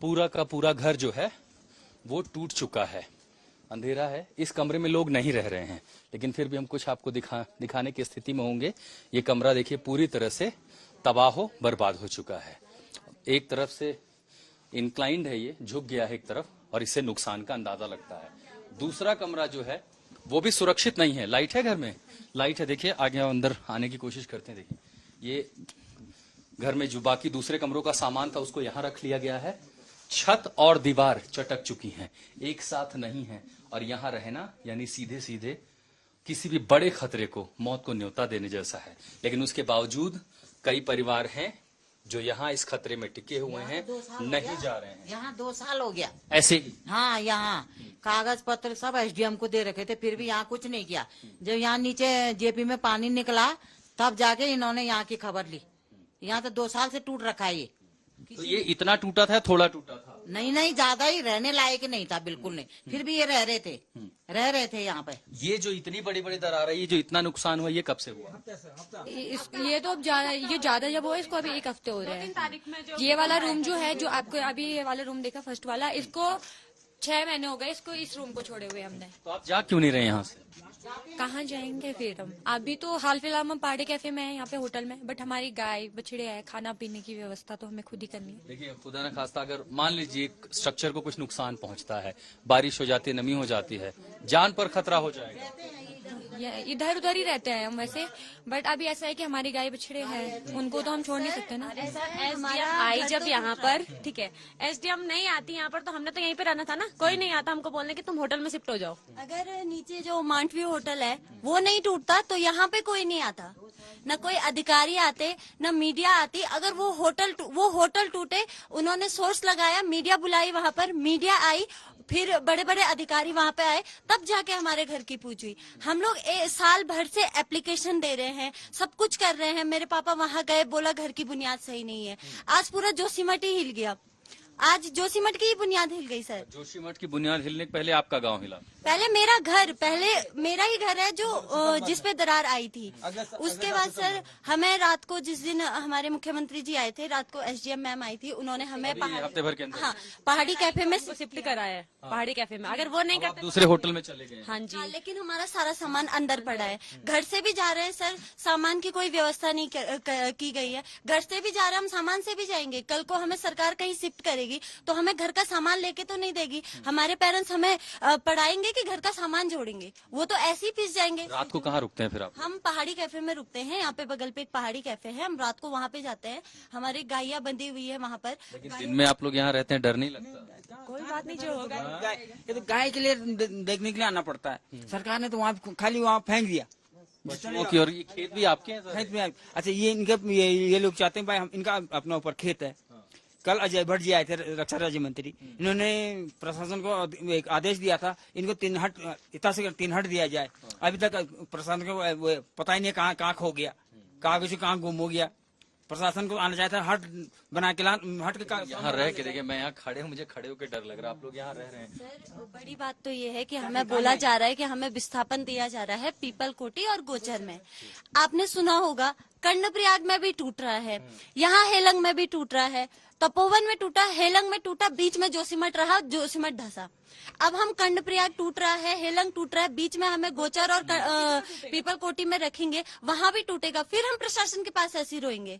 पूरा का पूरा घर जो है वो टूट चुका है। अंधेरा है, इस कमरे में लोग नहीं रह रहे हैं, लेकिन फिर भी हम कुछ आपको दिखाने की स्थिति में होंगे। ये कमरा देखिए पूरी तरह से तबाह हो बर्बाद हो चुका है। एक तरफ से इंक्लाइंड है, ये झुक गया है एक तरफ, और इससे नुकसान का अंदाजा लगता है। दूसरा कमरा जो है वो भी सुरक्षित नहीं है। लाइट है घर में, लाइट है, देखिए आगे अंदर आने की कोशिश करते हैं। देखिए ये घर में जो बाकी दूसरे कमरों का सामान था उसको यहाँ रख लिया गया है। छत और दीवार चटक चुकी हैं, एक साथ नहीं है, और यहाँ रहना यानी सीधे सीधे किसी भी बड़े खतरे को, मौत को न्योता देने जैसा है। लेकिन उसके बावजूद कई परिवार हैं जो यहाँ इस खतरे में टिके हुए हैं, नहीं जा रहे हैं। यहाँ 2 साल हो गया ऐसे ही। हाँ, यहाँ कागज पत्र सब एसडीएम को दे रखे थे, फिर भी यहाँ कुछ नहीं किया। जब यहाँ नीचे जेपी में पानी निकला तब जाके इन्होंने यहाँ की खबर ली। यहाँ तो 2 साल से टूट रखा है ये। तो ये इतना टूटा था, थोड़ा टूटा था? नहीं, ज्यादा ही, रहने लायक नहीं था बिल्कुल नहीं। फिर भी ये रह रहे थे यहाँ पे। ये जो इतनी बड़ी बड़ी दरार है, ये जो इतना नुकसान हुआ, ये कब से हुआ? ये तो अब ज्यादा जब हुआ, इसको अभी 1 हफ्ते हो रहे हैं। ये वाला रूम जो है, जो आपको अभी ये वाला रूम देखा फर्स्ट वाला, इसको 6 महीने हो गए इसको, इस रूम को छोड़े हुए हमने। तो आप जा क्यों नहीं रहे यहाँ से? कहाँ जाएंगे फिर हम? अभी तो हाल फिलहाल हम पहाड़ी कैफे में हैं, यहाँ पे होटल में, बट हमारी गाय बछड़े है, खाना पीने की व्यवस्था तो हमें खुद ही करनी है। देखिए खुदा न खास्ता अगर मान लीजिए स्ट्रक्चर को कुछ नुकसान पहुंचता है, बारिश हो जाती है, नमी हो जाती है, जान पर खतरा हो जाएगा। इधर उधर ही रहते हैं हम वैसे, बट अभी ऐसा है कि हमारी गाय बछड़े हैं, उनको तो हम छोड़ नहीं सकते ना। एसडीएम आई जब यहाँ पर, ठीक है, एसडीएम नहीं आती यहाँ पर, तो हमने तो यहीं पे रहना था ना। कोई नहीं आता हमको बोलने कि तुम होटल में शिफ्ट हो जाओ। अगर नीचे जो माउंट व्यू होटल है वो नहीं टूटता तो यहाँ पे कोई नहीं आता, न कोई अधिकारी आते, न मीडिया आती। अगर वो होटल टूटे, उन्होंने सोर्स लगाया, मीडिया बुलाई, वहाँ पर मीडिया आई, फिर बड़े बड़े अधिकारी वहाँ पे आए, तब जाके हमारे घर की पूछ हुई। हम लोग साल भर से एप्लीकेशन दे रहे हैं, सब कुछ कर रहे हैं। मेरे पापा वहाँ गए, बोला घर की बुनियाद सही नहीं है। आज पूरा जोशीमठ ही हिल गया, आज जोशीमठ की बुनियाद हिल गई सर। जोशीमठ की बुनियाद हिलने के पहले आपका गांव हिला? पहले मेरा ही घर है जो जिसपे दरार आई थी। उसके बाद सर हमें रात को, जिस दिन हमारे मुख्यमंत्री जी आए थे, रात को एसडीएम मैम आई थी, उन्होंने हमें हफ्ते भर के अंदर पहाड़ी कैफे में शिफ्ट कराया है। पहाड़ी कैफे में अगर वो नहीं करते, दूसरे होटल में चले गए। हाँ जी, लेकिन हमारा सारा सामान अंदर पड़ा है। घर से भी जा रहे हैं सर, सामान की कोई व्यवस्था नहीं की गई है। घर से भी जा रहे हैं, हम सामान से भी जाएंगे। कल को हमें सरकार कहीं शिफ्ट करेगी तो हमें घर का सामान लेके तो नहीं देगी। हमारे पेरेंट्स हमें पढ़ाएंगे कि घर का सामान जोड़ेंगे? वो तो ऐसे ही पिस जाएंगे। रात को कहाँ रुकते हैं फिर आप? हम पहाड़ी कैफे में रुकते हैं, यहाँ पे बगल पे एक पहाड़ी कैफे है, हम रात को वहाँ पे जाते हैं। हमारी गायियाँ बंधी हुई है वहाँ पर। लेकिन दिन में आप लोग यहाँ रहते हैं, डर नहीं लगता? कोई बात नहीं, जो होगा। ये तो गाय के लिए देखने के लिए आना पड़ता है। सरकार ने तो वहाँ खाली वहाँ फेंक दिया की। और ये खेत भी आपके हैं? खेत में अच्छा, ये लोग चाहते हैं भाई, हम इनका अपना ऊपर खेत है। कल अजय भट्ट जी आए थे, रक्षा राज्य मंत्री, इन्होंने प्रशासन को एक आदेश दिया था, इनको 3 हट दिया जाए। अभी तक प्रशासन को पता ही नहीं कहाँ खो गया, कहाँ गुम हो गया। प्रशासन को आना चाहिए था, हट बना के हट के यहाँ रह के देखिए, मैं यहाँ खड़े हूँ, मुझे खड़े होकर डर लग रहा है। आप लोग यहाँ रह रहे हैं। सर बड़ी बात तो ये है कि हमें बोला जा रहा है कि हमें विस्थापन दिया जा रहा है पीपल कोटी और गोचर में। आपने सुना होगा कर्णप्रयाग में भी टूट रहा है, यहाँ हेलंग में भी टूट रहा है, तपोवन में टूटा, हेलंग में टूटा, बीच में जोशीमठ रहा, जोशीमठ धसा। अब हम कर्णप्रयाग टूट रहा है, हेलंग टूट रहा है, बीच में हमें गोचर और पीपल कोटी में रखेंगे, वहां भी टूटेगा। फिर हम प्रशासन के पास ऐसे रोएंगे।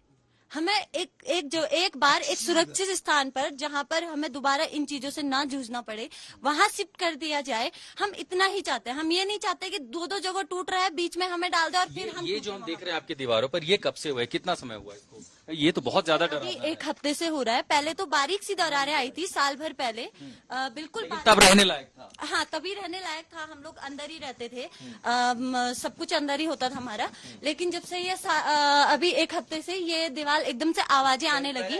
हमें एक बार एक सुरक्षित स्थान पर, जहां पर हमें दोबारा इन चीजों से ना जूझना पड़े, वहां शिफ्ट कर दिया जाए। हम इतना ही चाहते हैं, हम ये नहीं चाहते कि 2-2 जगह टूट रहा है, बीच में हमें डाल दे और फिर हम। ये जो हम देख रहे हैं आपकी दीवारों पर, ये कब से हुआ है, कितना समय हुआ है इसको? ये तो बहुत ज्यादा डर। 1 हफ्ते से हो रहा है। पहले तो बारीक सी दरारें आई थी साल भर पहले, बिल्कुल तब रहने लायक था। हाँ, तभी रहने लायक था, हम लोग अंदर ही रहते थे, सब कुछ अंदर ही होता था हमारा। लेकिन जब से ये अभी 1 हफ्ते से ये दीवार एकदम से आवाजें आने लगी।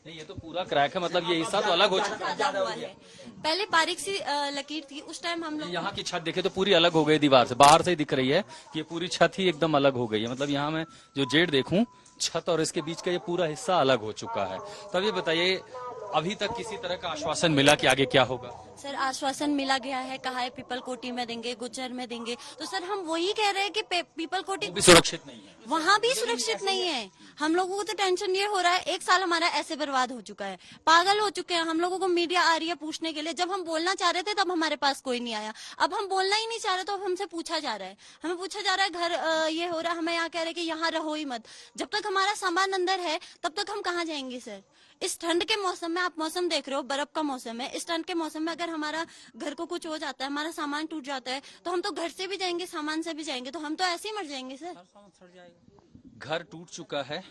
ये तो पूरा क्रैक है, मतलब ये हिस्सा तो अलग हो चुका है। पहले बारीक सी लकीर थी, उस टाइम हम लोग। यहाँ की छत देखे तो पूरी अलग हो गई दीवार से, बाहर से ही दिख रही है कि ये पूरी छत ही एकदम अलग हो गई है। मतलब यहाँ मैं जो जेड देखूं, छत और इसके बीच का ये पूरा हिस्सा अलग हो चुका है। तब ये बताइए, अभी तक किसी तरह का आश्वासन मिला कि आगे क्या होगा? सर आश्वासन मिला गया है, कहा है पीपल कोटी में देंगे, गुज्जर में देंगे। तो सर हम वही कह रहे हैं कि पीपल कोटी वो भी सुरक्षित नहीं है। वहाँ भी सुरक्षित नहीं है। हम लोगों को तो टेंशन ये हो रहा है, 1 साल हमारा ऐसे बर्बाद हो चुका है, पागल हो चुके हैं। हम लोगों को मीडिया आ रही है पूछने के लिए, जब हम बोलना चाह रहे थे तब हमारे पास कोई नहीं आया। अब हम बोलना ही नहीं चाह रहे तो अब हमसे पूछा जा रहा है, हमें पूछा जा रहा है घर ये हो रहा है, हमें यहाँ कह रहे हैं कि यहाँ रहो ही मत। जब तक हमारा सामान अंदर है तब तक हम कहाँ जाएंगे सर? इस ठंड के मौसम में, आप मौसम देख रहे हो, बर्फ का मौसम है, इस ठंड के मौसम में अगर हमारा घर को कुछ हो जाता है, हमारा सामान टूट जाता है, तो हम तो घर से भी जाएंगे, सामान से भी जाएंगे, तो हम तो ऐसे ही मर जाएंगे सर। घर टूट चुका है,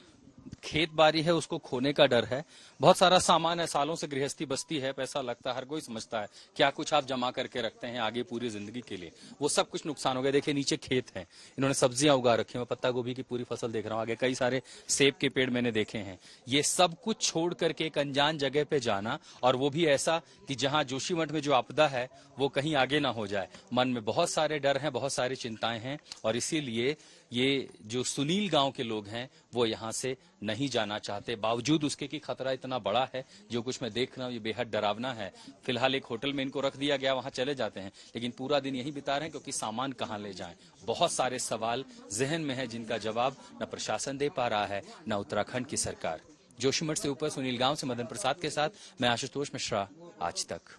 खेत बाड़ी है, उसको खोने का डर है, बहुत सारा सामान है, सालों से गृहस्थी बस्ती है, पैसा लगता है, हर कोई समझता है क्या कुछ आप जमा करके रखते हैं आगे पूरी जिंदगी के लिए, वो सब कुछ नुकसान हो गया। देखिए नीचे खेत है, इन्होंने सब्जियां उगा रखी हैं, मैं पत्ता गोभी की पूरी फसल देख रहा हूँ, आगे कई सारे सेब के पेड़ मैंने देखे हैं। ये सब कुछ छोड़ करके एक अनजान जगह पे जाना, और वो भी ऐसा कि जहां जोशीमठ में जो आपदा है वो कहीं आगे ना हो जाए। मन में बहुत सारे डर हैं, बहुत सारी चिंताएं हैं, और इसीलिए ये जो सुनील गांव के लोग हैं वो यहाँ से नहीं जाना चाहते, बावजूद उसके कि खतरा इतना बड़ा है। जो कुछ मैं देख रहा हूँ ये बेहद डरावना है। फिलहाल एक होटल में इनको रख दिया गया, वहां चले जाते हैं, लेकिन पूरा दिन यहीं बिता रहे हैं, क्योंकि सामान कहाँ ले जाएं। बहुत सारे सवाल जहन में है जिनका जवाब न प्रशासन दे पा रहा है, न उत्तराखंड की सरकार। जोशीमठ से ऊपर सुनील गांव से मदन प्रसाद के साथ मैं आशुतोष मिश्रा, आज तक।